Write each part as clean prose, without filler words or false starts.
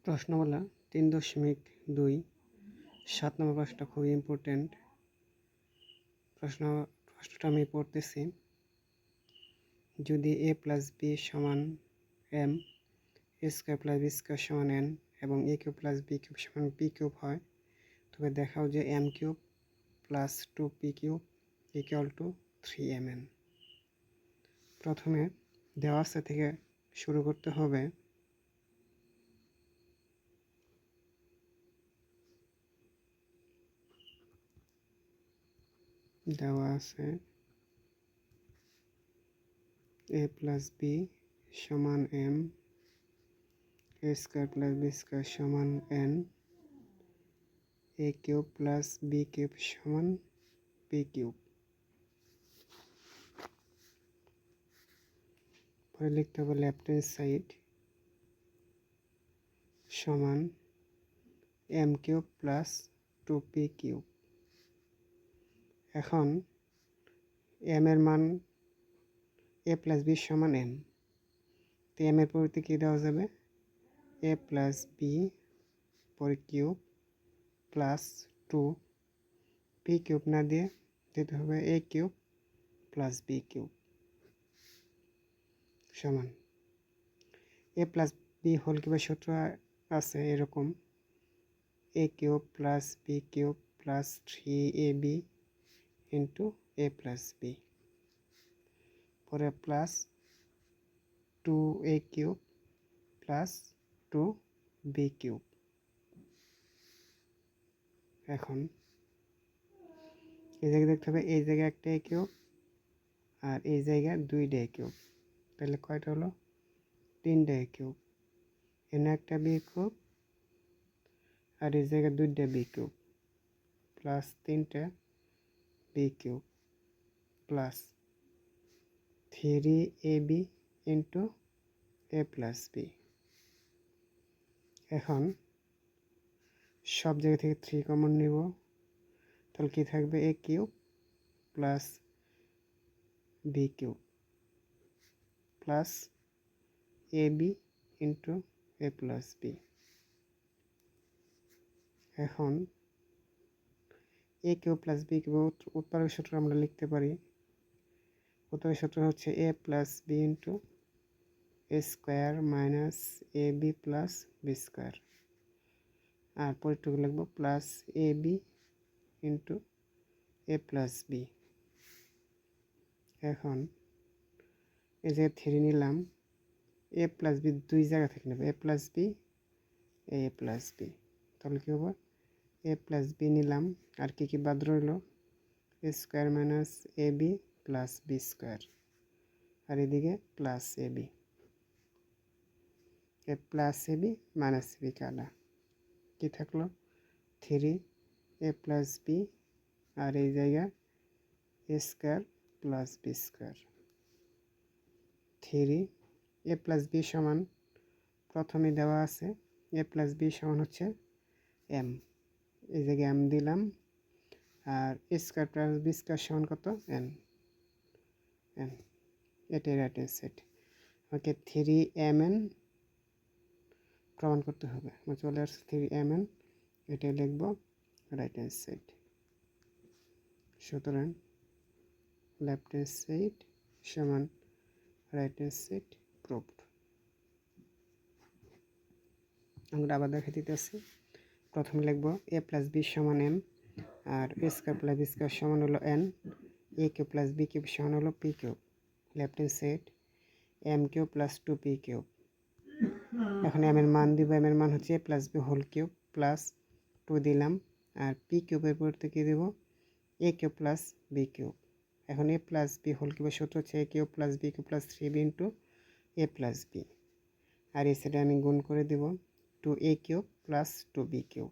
প্রশ্নমালা 3.2 7 নম্বর প্রশ্নটা খুবই ইম্পর্টেন্ট প্রশ্নটা আমি পড়তেছি। যদি a প্লাস বি সমান m, a square plus B square সমান n এবং a cube plus B cube সমান পি কিউব হয়, তবে দেখাও যে m cube plus 2p cube equal to 3mn। প্রথমে দেওয়া আছে থেকে শুরু করতে হবে। দেওয়া আছে a প্লাস বি সমান m, a square plus B square সমান n, a cube plus B cube সমান পি কিউব। পরে লিখতে হবে লেফট হ্যান্ড সাইড সমান m cube plus 2p cube. এখন m এর মান a প্লাস বি সমান m, তো m এর পরিবর্তে কী দেওয়া যাবে? a প্লাস বি পরে কিউব প্লাস 2p কিউব না দিয়ে দিতে হবে a cube plus B cube সমান a প্লাস বি হোল কিউবের সূত্র আছে এরকম a cube plus B cube plus 3ab into a plus B, পরে plus 2a cube plus 2b cube. এখন এই জায়গায় দেখতে হবে এই জায়গায় একটা a কিউব আর এই জায়গায় 2টা a কিউব, তাহলে কয়টা হলো? 3টা a কিউব। এনে একটা b কিউব আর এই জায়গায় 2টা b কিউব প্লাস 3টা b cube plus 3ab into a plus B. এখন সব জায়গা থেকে 3 কমন নিব, তাহলে কি থাকবে? a cube plus B cube plus ab into a plus B. এখন a cube plus B cube উৎপাদক সূত্র আমরা লিখতে পারি। উৎপাদক সূত্র হচ্ছে a plus B into a square minus A B plus B square, আর পরেরটুকু লিখব plus A B into A plus B. এখন এই জায়গায় 3 নিলাম, এ প্লাস বি দুই জায়গা থেকে নেব, এ plus B A plus B, তাহলে কী হবে? এ প্লাস বি নিলাম, আর কি বাদ রইল? এ square minus A B plus B square, আর এদিকে plus A B. A plus A B minus A B কাটা, কী থাকলো? 3 এ প্লাস বি আর এই জায়গায় এ স্কোয়ার প্লাস বি স্কোয়ার। 3 এ প্লাস বি সমান প্রথমে দেওয়া আছে এ প্লাস বি সমান হচ্ছে এম, এই জায়গায় এম দিলাম, আর এ স্কোয়ার প্লাস বি স্কোয়ার সমান কত? এন। এন এটাই রাইট হ্যান্ড সাইড। আমাকে 3mn প্রমাণ করতে হবে। চলে আসছে 3mn, এটাই লিখব রাইট হ্যান্ড সাইড। সুতরাং লেফট হ্যান্ড সাইড সমান রাইট হ্যান্ড সাইড প্রুভড। আমরা আবার দেখে দিতেছি। প্রথমে লিখব a প্লাস বি সমান m, আর a square plus B square সমান হলো n, a cube plus B cube সমান হলো P cube. Left hand side m cube plus 2p cube. এখন m এর মান দিব, m এর মান হচ্ছে a plus B whole cube plus 2 দিলাম, আর পি কিউবের পরিবর্তে কী দেব? a cube plus B cube. এখন a প্লাস বি হোল কিউবের সূত্র হচ্ছে a cube plus B cube plus 3b into a plus B, আর এই সাইডে আমি গুণ করে দেব 2a cube plus 2b cube.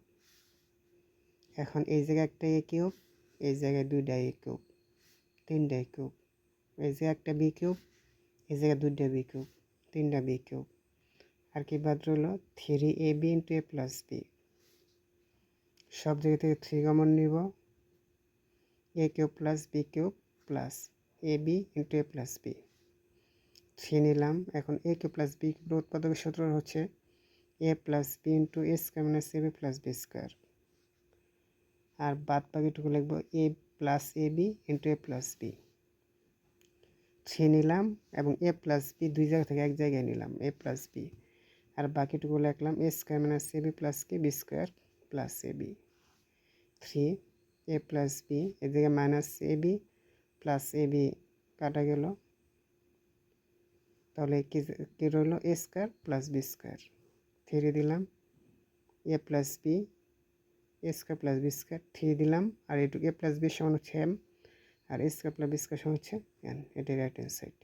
এখন এই জায়গায় একটা a কিউব, এই জায়গায় 2টা a কিউব, 3টা a কিউব, এই জায়গায় একটা b কিউব, এই জায়গায় 2টা b কিউব, 3টা b কিউব, আর কি বাদ রইল? 3ab into a plus B. সব জায়গা থেকে 3 কমন নিব, a cube plus B cube plus A B into A plus B. 3 নিলাম। এখন a cube plus B cube উৎপাদকের সূত্র হচ্ছে A plus B into A square minus A B plus B square. আর বাদ বাকিটুকু লিখবো A plus A B into A plus B. 3 নিলাম এবং এ প্লাস বি দুই জায়গা থেকে এক জায়গায় নিলাম এ প্লাস বি। আর বাকিটুকু লিখলাম এ square minus A B plus কি B square plus A B. 3 A plus B এর জায়গায় minus A B plus A B কাটা গেল, তাহলে কি রইল এ স্কোয়ার প্লাস বি স্কোয়ার। 3 দিলাম এ plus B A square plus B square 3 দিলাম, আর এটুকু এ প্লাস বি সমান হচ্ছে এম, আর এ স্কোয়ার প্লাস বি স্কোয়ার সমান হচ্ছে এন। এটাই রাইট হ্যান্ড সাইড।